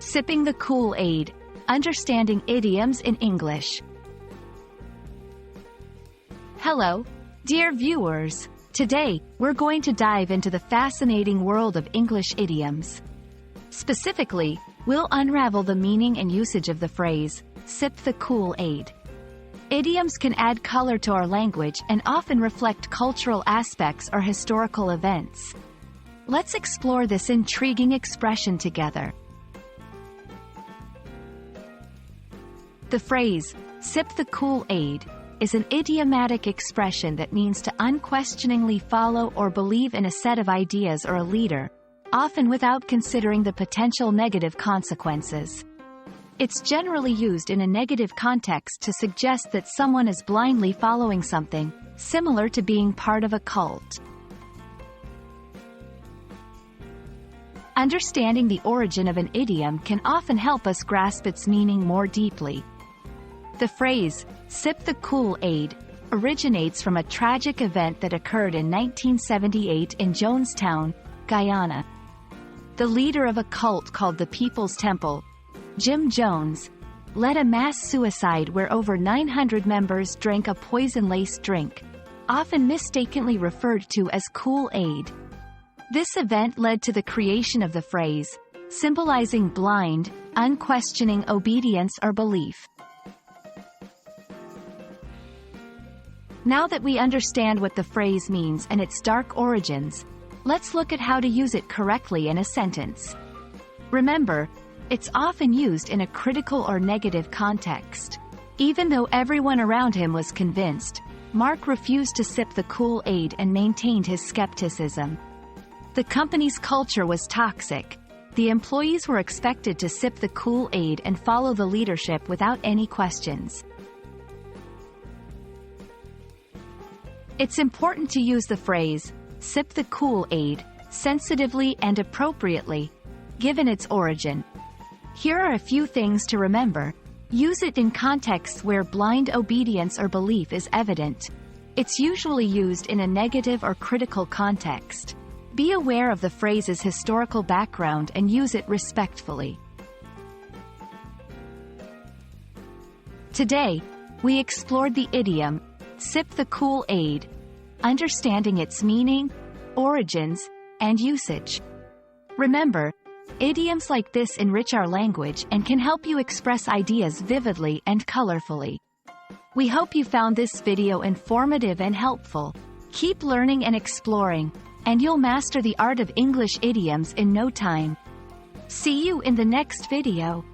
Sipping the Kool-Aid. Understanding idioms in English. Hello, dear viewers. Today, we're going to dive into the fascinating world of English idioms. Specifically, we'll unravel the meaning and usage of the phrase, sip the Kool-Aid. Idioms can add color to our language and often reflect cultural aspects or historical events. Let's explore this intriguing expression together. The phrase, sip the Kool-Aid, is an idiomatic expression that means to unquestioningly follow or believe in a set of ideas or a leader, often without considering the potential negative consequences. It's generally used in a negative context to suggest that someone is blindly following something, similar to being part of a cult. Understanding the origin of an idiom can often help us grasp its meaning more deeply. The phrase, sip the Kool-Aid, originates from a tragic event that occurred in 1978 in Jonestown, Guyana. The leader of a cult called the People's Temple, Jim Jones, led a mass suicide where over 900 members drank a poison-laced drink, often mistakenly referred to as Kool-Aid. This event led to the creation of the phrase, symbolizing blind, unquestioning obedience or belief. Now that we understand what the phrase means and its dark origins, let's look at how to use it correctly in a sentence. Remember, it's often used in a critical or negative context. Even though everyone around him was convinced, Mark refused to sip the Kool-Aid and maintained his skepticism. The company's culture was toxic. The employees were expected to sip the Kool-Aid and follow the leadership without any questions. It's important to use the phrase, sip the Kool-Aid, sensitively and appropriately, given its origin. Here are a few things to remember. Use it in contexts where blind obedience or belief is evident. It's usually used in a negative or critical context. Be aware of the phrase's historical background and use it respectfully. Today, we explored the idiom, sip the Kool-Aid, understanding its meaning, origins, and usage. Remember, idioms like this enrich our language and can help you express ideas vividly and colorfully. We hope you found this video informative and helpful. Keep learning and exploring, and you'll master the art of English idioms in no time. See you in the next video.